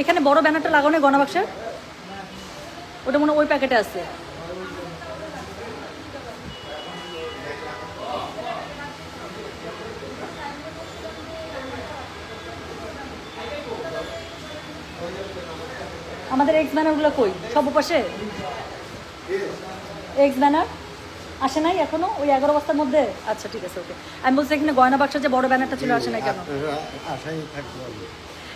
এখানে বড় ব্যানারটা লাগানো গয়না বাক্সের, ওটা মনে ওই প্যাকেটে আছে। আমাদের এক্স ব্যানারগুলো কই? সব পাশে এক্স ব্যানার আসে নাই এখনো, ওই 11 বস্তার মধ্যে। আচ্ছা ঠিক আছে, ওকে। আমি বলছি এখানে গয়না বাক্সের যে বড় ব্যানারটা ছিল আসে নাই কেন?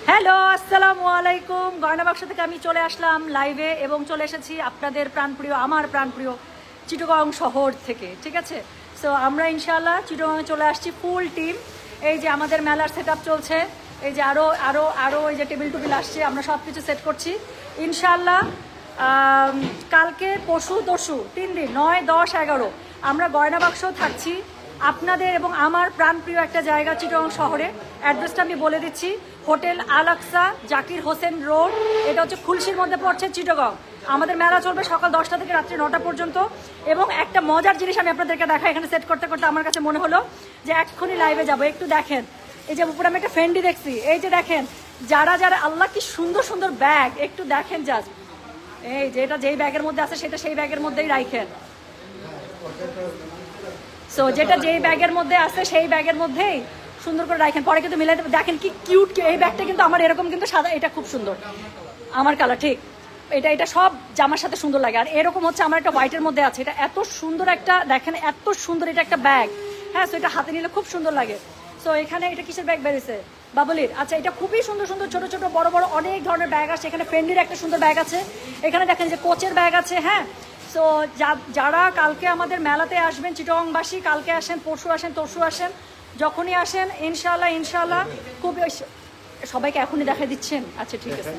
হ্যালো, আসসালামু আলাইকুম। গয়না বাক্স থেকে আমি চলে আসলাম লাইভে এবং চলে এসেছি আপনাদের প্রাণপ্রিয়, আমার প্রাণপ্রিয় চিটাগং শহর থেকে। ঠিক আছে, সো আমরা ইনশাআল্লাহ চিটাগংয়ে চলে আসছি ফুল টিম। এই যে আমাদের মেলার সেট আপ চলছে, এই যে আরও আরও আরও এই যে টেবিল টুবিল আসছে, আমরা সব কিছু সেট করছি ইনশাআল্লাহ। কালকে পরশু তরশু 3 দিন, 9, 10, 11 আমরা গয়না বাক্সও থাকছি আপনাদের এবং আমার প্রাণপ্রিয় একটা জায়গা চিটাগং শহরে। অ্যাড্রেসটা আমি বলে দিচ্ছি, হোটেল আল আকসা, জাকির হোসেন রোড। এটা হচ্ছে খুলশির মধ্যে পড়ছে চিটাগং। আমাদের মেলা চলবে সকাল 10টা থেকে রাত্রি 9টা পর্যন্ত। এবং একটা মজার জিনিস আমি আপনাদেরকে দেখাই, এখানে সেট করতে করতে আমার কাছে মনে হলো যে এক্ষুনি লাইভে যাবো। একটু দেখেন, এই যে উপরে আমি একটা ফেন্ডি দেখছি, এই যে দেখেন যারা যারা, আল্লাহ কি সুন্দর সুন্দর ব্যাগ, একটু দেখেন জাস্ট। এই যে এটা যেই ব্যাগের মধ্যে আছে সেটা সেই ব্যাগের মধ্যেই রাখেন। সো যেটা যেই ব্যাগের মধ্যে আছে সেই ব্যাগের মধ্যেই সুন্দর করে রাখেন, পরে কিন্তু মিলাই দেখেন কি কিউট। এই ব্যাগটা কিন্তু আমার এরকম কিন্তু সাদা, এটা খুব সুন্দর, আমার কালার ঠিক। এটা সব জামার সাথে সুন্দর লাগে। আর এরকম হচ্ছে আমার একটা হোয়াইটের মধ্যে আছে, এটা এত সুন্দর একটা, দেখেন এত সুন্দর, এটা একটা ব্যাগ। হ্যাঁ, সো এটা হাতে নিলে খুব সুন্দর লাগে। সো এখানে এটা কিসের ব্যাগ বেরিয়েছে? বাবলির। আচ্ছা, এটা খুবই সুন্দর সুন্দর ছোট ছোট বড় বড় অনেক ধরনের ব্যাগ আছে। এখানে ফেন্ডির একটা সুন্দর ব্যাগ আছে, এখানে দেখেন যে কোচের ব্যাগ আছে। হ্যাঁ, সো যারা কালকে আমাদের মেলাতে আসবেন চিটাগংবাসী, কালকে আসেন, পরশু আসেন, তরশু আসেন, যখনই আসেন ইনশাআল্লাহ ইনশাআল্লাহ খুব। সবাইকে এখনই দেখা দিচ্ছেন? আচ্ছা ঠিক আছে।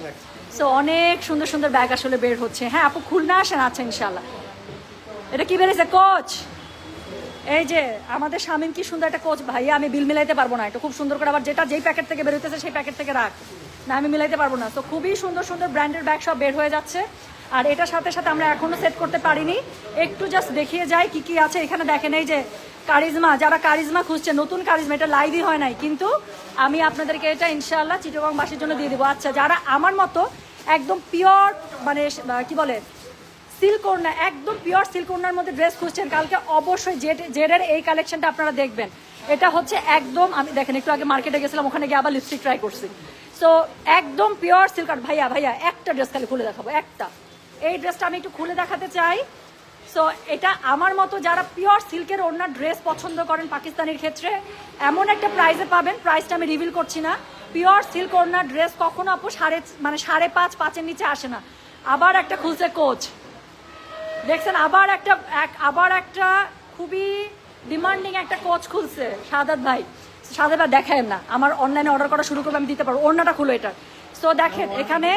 সো অনেক সুন্দর সুন্দর ব্যাগ আসলে বের হচ্ছে। হ্যাঁ আপু, খুলনা আসেন। আচ্ছা ইনশাআল্লাহ। এটা কি বেরিয়েছে? কোচ। এই যে আমাদের শামিম কি সুন্দর একটা কোচ। ভাইয়া আমি বিল মিলাইতে পারবো না, এটা খুব সুন্দর করে, আবার যেটা যেই প্যাকেট থেকে বেরোতেছে সেই প্যাকেট থেকে রাখ না, আমি মিলাইতে পারবো না। তো খুবই সুন্দর সুন্দর ব্র্যান্ডের ব্যাগ সব বের হয়ে যাচ্ছে। আর এটার সাথে সাথে আমরা এখনো সেট করতে পারিনি, একটু জাস্ট দেখিয়ে যাই কি কি আছে। এখানে দেখেন এই যে কারিজমা, যারা কারিজমা খুঁজছে, নতুন কারিজমা, এটা লাইভই হয় নাই কিন্তু আমি আপনাদেরকে এটা ইনশাআল্লাহ চিটাগংবাসীর জন্য দিয়ে দেবো। আচ্ছা, যারা আমার মতো একদম পিওর, মানে কি বলে সিল্ক ওড়না, একদম পিওর সিল্ক ওড়নার মধ্যে ড্রেস খুঁজছেন, কালকে অবশ্যই জেডের এই কালেকশনটা আপনারা দেখবেন। এটা হচ্ছে একদম, আমি দেখেন একটু আগে মার্কেটে গেছিলাম, ওখানে গিয়ে আবার লিপস্টিক ট্রাই করছি। সো একদম পিওর সিল্ক। আর ভাইয়া একটা ড্রেস খালি খুলে দেখাবো, একটা। এই ড্রেসটা আমি একটু খুলে দেখাতে চাই। সো এটা আমার মতো যারা পিওর সিল্কের ওড়নার ড্রেস পছন্দ করেন পাকিস্তানের ক্ষেত্রে, এমন একটা প্রাইসে পাবেন, প্রাইসটা আমি রিভিল করছি না। পিওর সিল্ক ওড়নার ড্রেস কখনো আপু 5.5 নিচে আসে না। আবার একটা খুলছে কোচ, দেখছেন? আবার একটা খুবই ডিমান্ডিং একটা কোচ খুলছে সাদাত ভাই। সাদাত ভাই দেখায়েন না, আমার অনলাইনে অর্ডার করা শুরু করবে, আমি দিতে পারবো। ওড়নাটা খুলো এটা। সো দেখেন এখানে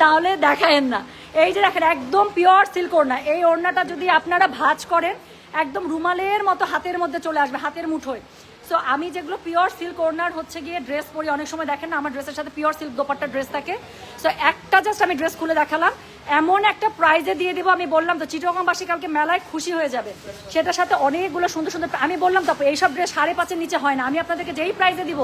তাহলে দেখায়েন না। এই যে দেখেন একদম পিওর সিল্ক ওড়না। এই ওড়নাটা যদি আপনারা ভাঁজ করেন একদম রুমালের মতো হাতের মধ্যে চলে আসবে, হাতের মুঠোয়। সো আমি যেগুলো পিওর সিল্ক ওড়নার হচ্ছে গিয়ে ড্রেস পরি, অনেক সময় দেখেন না আমার ড্রেসের সাথে পিওর সিল্ক দোপাট্টা ড্রেস থাকে। সো একটা জাস্ট আমি ড্রেস খুলে দেখালাম, এমন একটা প্রাইজে দিয়ে দিব। আমি বললাম তো চিটাগংবাসী কালকে মেলায় খুশি হয়ে যাবে, সেটার সাথে অনেকগুলো সুন্দর সুন্দর। আমি বললাম তো এইসব ড্রেস 5.5 নিচে হয় না। আমি আপনাদেরকে যেই প্রাইজে দিব,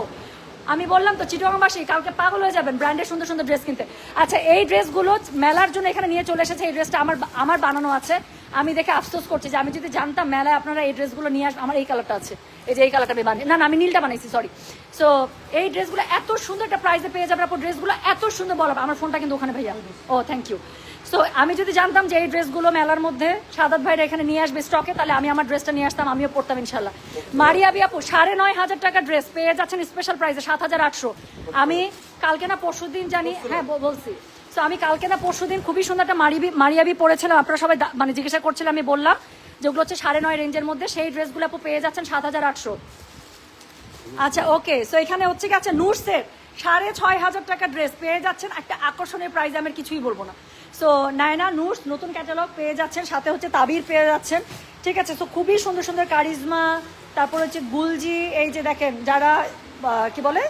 আমি বললাম তো চিটাগংবাসী কালকে পাগল হয়ে যাবেন ব্র্যান্ডের সুন্দর সুন্দর ড্রেস কিনতে। আচ্ছা, এই ড্রেসগুলো মেলার জন্য এখানে নিয়ে চলে এসেছে। এই ড্রেসটা আমার বানানো আছে। আমি দেখে আফসোস করছি যে আমি যদি জানতাম মেলায় আপনারা এই ড্রেসগুলো নিয়ে আসবেন। আমার এই কালারটা আছে, এই যে এই কালারটা আমি বানিয়ে, না আমি নীলটা বানাইছি, সরি। সো এই ড্রেসগুলো এত সুন্দর একটা প্রাইসে পেয়ে যাবেন আপু। ড্রেসগুলো এত সুন্দর, বলবো আমার ফোনটা কিন্তু ওখানে ভাইয়া। ও থ্যাংক ইউ। সো আমি যদি জানতাম যে এই ড্রেসগুলো মেলার মধ্যে সাদাত ভাইরা এখানে নিয়ে আসবে স্টকে, তাহলে আমি আমার ড্রেসটা নিয়ে আসতাম, আমিও পড়তাম ইনশাল্লাহ। মারিয়াবি আপু 9,500 টাকা ড্রেস পেয়ে যাচ্ছেন স্পেশাল প্রাইসে 7,800। আমি কালকে না পরশু দিন জানি, হ্যাঁ বলছি। সো আমি কালকে না পরশু দিন খুবই সুন্দর একটা মারিয়াবি পরেছিলাম, আপনারা সবাই মানে জিজ্ঞাসা করছিলাম, আমি বললাম যেগুলো হচ্ছে 9.5 রেঞ্জের মধ্যে, সেই ড্রেসগুলো আপু পেয়ে যাচ্ছেন 7,800। আচ্ছা ওকে। সো এখানে হচ্ছে কি, আচ্ছা নুটসের 6,500 টাকা ড্রেস পেয়ে যাচ্ছেন একটা আকর্ষণীয় প্রাইস, আমি কিছুই বলবো না। সো নায়না নুটস নতুন ক্যাটালগ পেয়ে যাচ্ছেন, সাথে হচ্ছে তাবির পেয়ে যাচ্ছেন। ঠিক আছে, সো খুবই সুন্দর সুন্দর কারিজমা, তারপর হচ্ছে গুলজি। এই যে দেখেন যারা কি বলে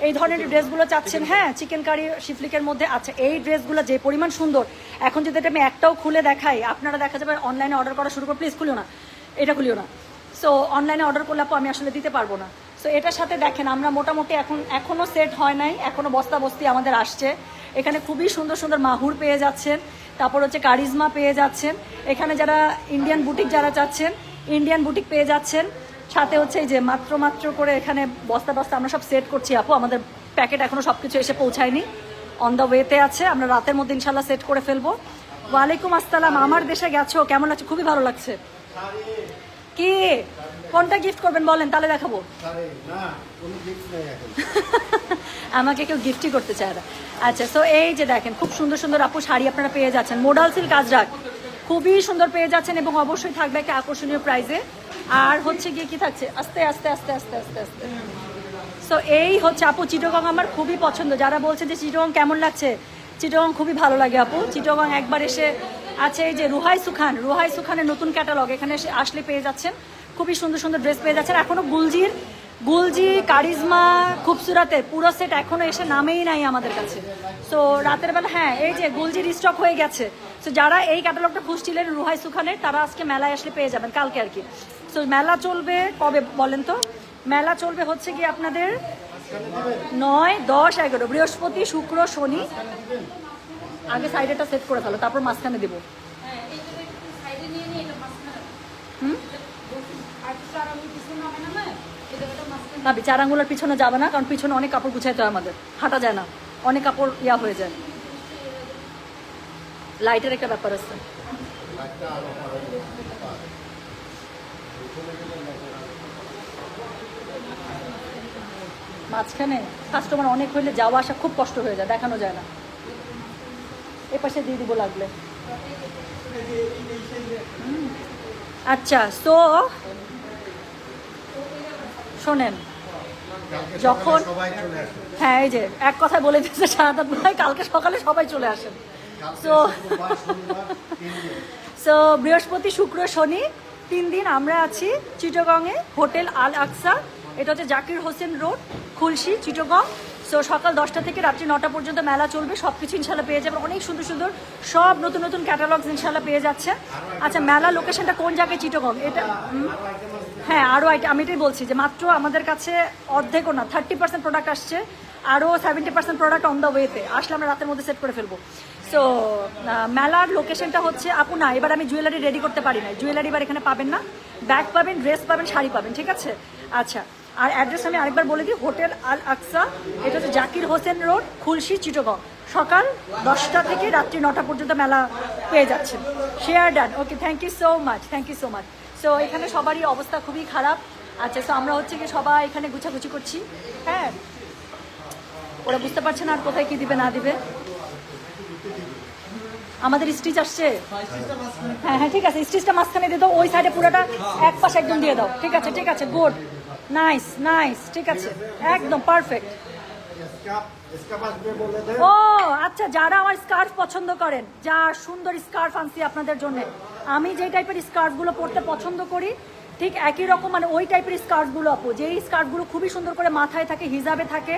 এই ধরনের ড্রেসগুলো চাচ্ছেন, হ্যাঁ চিকেন কারি শিফলিকের মধ্যে। আচ্ছা, এই ড্রেসগুলো যে পরিমাণ সুন্দর, এখন যদি এটা আমি একটাও খুলে দেখাই, আপনারা দেখা যাবে অনলাইনে অর্ডার করা শুরু করে। প্লিজ খুলিও না, এটা খুলিও না। সো অনলাইনে অর্ডার করলে আপু আমি আসলে দিতে পারবো না। সো সো এটার সাথে দেখেন আমরা মোটামুটি এখনো সেট হয় নাই, এখনো বস্তা বস্তি আমাদের আসছে। এখানে খুবই সুন্দর সুন্দর মাহুর পেয়ে যাচ্ছেন, তারপর হচ্ছে কারিজমা পেয়ে যাচ্ছেন। এখানে যারা ইন্ডিয়ান বুটিক যারা চাচ্ছেন ইন্ডিয়ান বুটিক পেয়ে যাচ্ছেন। সাথে হচ্ছে এই যে মাত্র করে এখানে বস্তা বস্তা আমরা সব সেট করছি আপু, আমাদের প্যাকেট এখনো সব কিছু এসে পৌঁছায়নি, অন দ্য ওয়েতে আছে, আমরা রাতের মধ্যে ইনশাল্লাহ সেট করে ফেলবো। ওয়ালাইকুম আসসালাম, আমার দেশে গেছো, কেমন লাগছে? খুবই ভালো লাগছে। কি কোনটা গিফট করবেন বলেন, তাহলে দেখাবো। আমাকে কেউ গিফটই করতে চায় না। আচ্ছা, সো এই যে দেখেন খুব সুন্দর সুন্দর আপু শাড়ি আপনারা পেয়ে যাচ্ছেন, মোডাল সিল্ক আজরাক খুবই সুন্দর পেয়ে যাচ্ছেন, এবং অবশ্যই থাকবে একটা আকর্ষণীয় প্রাইজে। আর হচ্ছে গিয়ে কি থাকছে, আস্তে আস্তে আস্তে আস্তে আস্তে আস্তে। সো এই হচ্ছে আপু চিটাগং আমার খুবই পছন্দ। যারা বলছে যে চিটাগং কেমন লাগছে, চিটাগং খুবই ভালো লাগে আপু। চিটাগং একবার এসে আছে এই যে রুহাই সুখানের নতুন ক্যাটালগ, এখানে আসলে পেয়ে যাচ্ছেন খুবই সুন্দর সুন্দর ড্রেস পেয়ে যাচ্ছেন। এখনো গুলজি কারিজমা খুবসুরাতের পুরো সেট এখনো এসে নামেই নাই আমাদের কাছে। সো রাতের বেলা হ্যাঁ এই যে গুলজির স্টক হয়ে গেছে। সো যারা এই ক্যাটালগটা খুঁজছিলেন রুহাই সুখানের, তারা আজকে মেলায় আসলে পেয়ে যাবেন, কালকে আর কি। সো মেলা চলবে কবে বলেন তো? মেলা চলবে হচ্ছে কি আপনাদের 9, 10, 11 বৃহস্পতি শুক্র শনি। আগে সাইডেটা সেট করে ফেলো, তারপর মাঝখানে দেবো। ভাবি 4 আঙ্গুলের পিছনে যাবে না, কারণ পিছনে অনেক কাপড় গুছাইতে হয় আমাদের, হাঁটা যায় না, অনেক কাপড় হয়ে যায়। লাইটের একটা ব্যাপার আছে। মাঝখানে কাস্টমার অনেক হইলে যাওয়া আসা খুব কষ্ট হয়ে যায়, দেখানো যায় না। এ পাশে দিয়ে দিব লাগলে। আচ্ছা, সো শোনেন, যখন হ্যাঁ এই যে এক কথায় বলে দিচ্ছে শাহাদাত ভাই, কালকে সকালে সবাই চলে আসেন। সো বৃহস্পতি শুক্র শনি 3 দিন আমরা আছি চিটাগংয়ে, হোটেল আল আকসা। এটা হচ্ছে জাকির হোসেন রোড, খুলশি, চিটাগং। সো সকাল 10টা থেকে রাত্রি 9টা পর্যন্ত মেলা চলবে। সব কিছু ইনশাল্লাহ পেয়ে যাবেন, অনেক সুন্দর সুন্দর সব নতুন নতুন ক্যাটালগস ইনশাল্লাহ পেয়ে যাচ্ছে। আচ্ছা, মেলা লোকেশনটা কোন জায়গায়? চিটাগং। এটা হ্যাঁ আরও আমি এটাই বলছি যে মাত্র আমাদের কাছে অর্ধেকও না, 30% প্রোডাক্ট আসছে, আরও 70% প্রোডাক্ট অন দ্য ওয়েতে আসলে আমরা রাতের মধ্যে সেট করে ফেলবো। সো মেলার লোকেশনটা হচ্ছে আপু না, এবার আমি জুয়েলারি রেডি করতে পারি না, জুয়েলারি এবার এখানে পাবেন না, ব্যাগ পাবেন, ড্রেস পাবেন, শাড়ি পাবেন, ঠিক আছে? আচ্ছা, আর অ্যাড্রেস আমি আরেকবার বলে দিই, হোটেল আল আকসা, এটা হচ্ছে জাকির হোসেন রোড, খুলশি, চিটাগং। সকাল 10টা থেকে রাত্রি 9টা পর্যন্ত মেলা পেয়ে যাচ্ছেন। Share done, okay, thank you so much, thank you so much. So এখানে সবারই অবস্থা খুবই খারাপ। আচ্ছা, সো আমরা হচ্ছে কি সবাই এখানে গুছাগুছি করছি। হ্যাঁ, ওরা বুঝতে পারছে না আর কোথায় কি দিবে না দিবে। আমাদের স্টিচ আসছে, হ্যাঁ হ্যাঁ ঠিক আছে, স্টিচটা মাঝখানে দিয়ে দাও, ওই সাইডে পুরোটা এক পাশে একদম দিয়ে দাও। ঠিক আছে ঠিক আছে, গুড, নাইস নাইস, ঠিক আছে, একদম পারফেক্ট। ও আচ্ছা, যারা আমার স্কার্ফ পছন্দ করেন, যা সুন্দর স্কার্ফ আনছি আপনাদের জন্য। আমি যে টাইপের স্কার্ফগুলো পরতে পছন্দ করি ঠিক একই রকম, মানে ওই টাইপের স্কার্ফগুলো আপু, যেই স্কার্ফগুলো খুবই সুন্দর করে মাথায় থাকে, হিজাবে থাকে,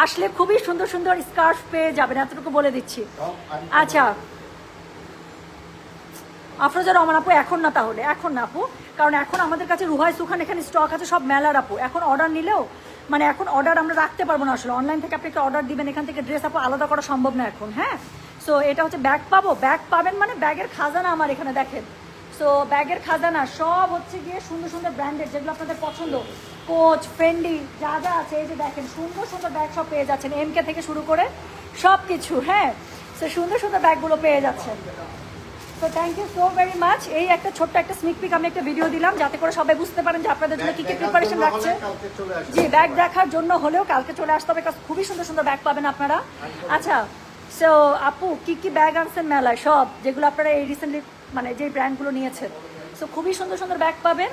আসলে খুবই সুন্দর সুন্দর স্কার্ফ পেয়ে যাবেন, এতটুকু বলে দিচ্ছি। আচ্ছা, আফরোজা রহমান আপু এখন না, তাহলে এখন না আপু, কারণ এখন আমাদের কাছে রুহাই সুখান এখানে স্টক আছে সব মেলার আপু। এখন অর্ডার নিলেও মানে এখন অর্ডার আমরা রাখতে পারবো না আসলে, অনলাইন থেকে আপনি একটা অর্ডার দিবেন, এখান থেকে ড্রেস আপু আলাদা করা সম্ভব না এখন। হ্যাঁ, সো এটা হচ্ছে ব্যাগ পাবো, ব্যাগ পাবেন মানে ব্যাগের খাজানা আমার এখানে দেখেন। সো ব্যাগের খাজানা সব হচ্ছে গিয়ে সুন্দর সুন্দর ব্র্যান্ডেড, যেগুলো আপনাদের পছন্দ, কোচ, ফেন্ডি, যা যা আছে এই যে দেখেন সুন্দর সুন্দর ব্যাগ সব পেয়ে যাচ্ছেন, এমকে থেকে শুরু করে সব কিছু। হ্যাঁ, সো সুন্দর সুন্দর ব্যাগগুলো পেয়ে যাচ্ছেন। তো thank you so very much. এই একটা ছোট্ট একটা স্নিক পিক আমি একটা ভিডিও দিলাম, যাতে করে সবাই বুঝতে পারেন যে আপনাদের জন্য কী কী প্রিপারেশন রাখছে। জি, ব্যাগ দেখার জন্য হলেও কালকে চলে আসতে হবে, খুবই সুন্দর সুন্দর ব্যাগ পাবেন আপনারা। আচ্ছা, সো আপু কী কী ব্যাগ আনছেন মেলায়, সব যেগুলো আপনারা এই রিসেন্টলি মানে যে ব্র্যান্ডগুলো নিয়েছেন, সো খুবই সুন্দর সুন্দর ব্যাগ পাবেন।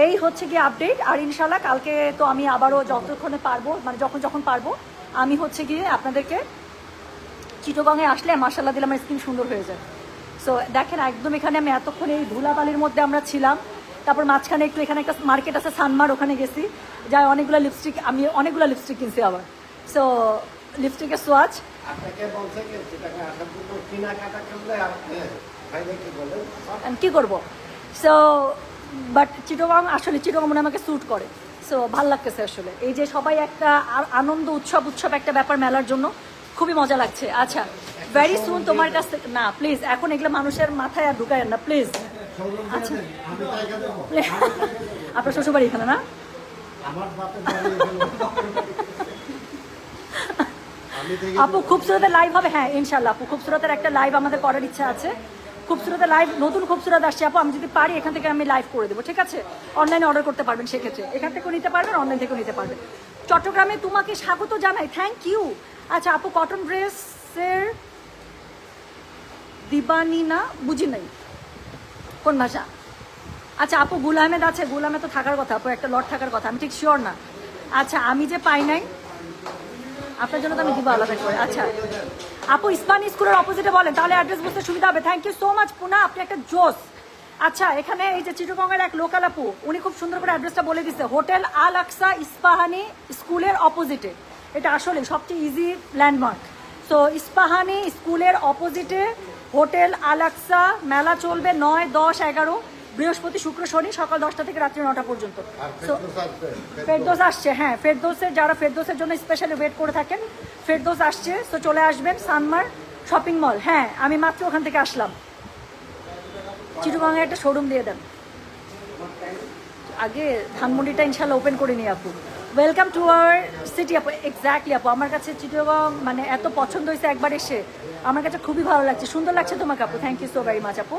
এই হচ্ছে গিয়ে আপডেট। আর ইনশাল্লাহ কালকে তো আমি আবারও যতক্ষণে পারবো, মানে যখন পারবো আমি হচ্ছে গিয়ে আপনাদেরকে চিটাগংয়ে আসলে মাশাআল্লাহ দিলে আমার স্কিন সুন্দর হয়ে যায়। সো দেখেন একদম এখানে আমি এতক্ষণ এই ধুলাবালির মধ্যে আমরা ছিলাম, তারপর মাঝখানে একটু এখানে একটা মার্কেট আছে সানমার, ওখানে গেছি, যাই অনেকগুলো লিপস্টিক, আমি অনেকগুলো লিপস্টিক কিনছি আবার। সো লিপস্টিকের সোয়াচ কি করবো। সো বাট চিটাগং আসলে চিটাগং মনে আমাকে স্যুট করে। সো ভাল লাগতেছে আসলে এই যে সবাই একটা আনন্দ উৎসব একটা ব্যাপার মেলার জন্য খুবই মজা লাগছে। আচ্ছা ভেরি সুন তোমার কাছ থেকে না প্লিজ এখন এগুলো মানুষের মাথায় আর ঢুকায় না প্লিজ। আচ্ছা আপনার শ্বশুরবাড়ি এখানে না? আপু খুবসুরতের লাইভ হবে, হ্যাঁ ইনশাল্লাহ আপু খুবসুরতের একটা লাইভ আমাদের করার ইচ্ছা আছে। খুবসুরতের লাইভ নতুন খুবসুরত আসছে আপু, আমি যদি পারি এখান থেকে আমি লাইভ করে দেবো, ঠিক আছে? অনলাইনে অর্ডার করতে পারবেন, সেক্ষেত্রে এখান থেকেও নিতে পারবেন, অনলাইন থেকেও নিতে পারবেন। চট্টগ্রামে তোমাকে স্বাগত জানাই, থ্যাংক ইউ। আচ্ছা আপু কটন ড্রেসের দিবানি না বুঝি নাই কোন ভাষা? আচ্ছা আপু গুল আহমেদ আছে, গুল আহমেদ তো থাকার কথা আপু, একটা লট থাকার কথা, আমি ঠিক শিওর না। আচ্ছা আমি যে পাই নাই আপনার জন্য তো আমি দিব আলাদা করে। আচ্ছা আপু ইসমানি স্কুলের অপোজিটে বলেন তাহলে অ্যাড্রেস বুঝতে সুবিধা হবে। থ্যাংক ইউ সো মাচ পুনা, আপনি একটা জোস। আচ্ছা এখানে এই যে চিটগঙ্গের এক লোকাল আপু উনি খুব সুন্দর করে অ্যাড্রেসটা বলে দিচ্ছে, হোটেল আল আকসা ইস্পাহানি স্কুলের অপোজিটে। এটা আসলে সবচেয়ে ইজি ল্যান্ডমার্ক। সো ইস্পাহানি স্কুলের অপোজিটে হোটেল আল আকসা। মেলা চলবে 9, 10, 11 বৃহস্পতি শুক্র শনি সকাল 10টা থেকে রাত্রি 9টা পর্যন্ত। সো ফেরদৌস আসছে, হ্যাঁ ফেরদৌসের যারা ফেরদৌসের জন্য স্পেশালি ওয়েট করে থাকেন, ফেরদৌস আসছে, তো চলে আসবেন সানমার শপিং মল। হ্যাঁ আমি মাত্র ওখান থেকে আসলাম। চিটগঙ্গায় একটা শোরুম দিয়ে দেন, আগে ধানমন্ডিটা ইনশাল্লাহ ওপেন করে নিই আপু। ওয়েলকাম টু আওয়ার সিটি আপু। এক্স্যাক্টলি আপু, আমার কাছে চিটগং মানে এত পছন্দ হয়েছে একবার এসে, আমার কাছে খুবই ভালো লাগছে, সুন্দর লাগছে তোমাকে আপু। Thank you so very much আপু।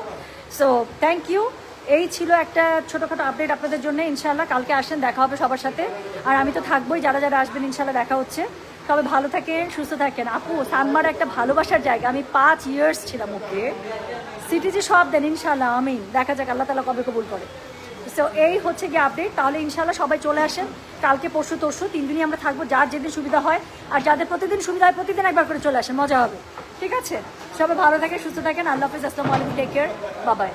So thank you. এই ছিল একটা ছোটোখাটো আপডেট আপনাদের জন্য। ইনশাল্লাহ কালকে আসেন, দেখা হবে সবার সাথে, আর আমি তো থাকবোই, যারা যারা আসবেন ইনশাল্লাহ দেখা হচ্ছে। তবে ভালো থাকেন, সুস্থ থাকেন আপু। সানমার একটা ভালোবাসার জায়গা, আমি 5 ইয়ার্স ছিলাম ওকে। সিটি যে সব দেন ইনশাল্লাহ, আমিন। দেখা যাক আল্লাহ তাআলা কবে কবুল করে। সো এই হচ্ছে কি আপডেট। তাহলে ইনশাল্লাহ সবাই চলে আসেন কালকে, পরশু তরশু 3 দিনই আমরা থাকবো, যার যেদিন সুবিধা হয়। আর যাদের প্রতিদিন সুবিধা হয় প্রতিদিন একবার করে চলে আসেন, মজা হবে, ঠিক আছে? সবাই ভালো থাকেন, সুস্থ থাকেন। আল্লাহ হাফিজ, আসসালামু আলাইকুম, টেক কেয়ার, বাই বাই।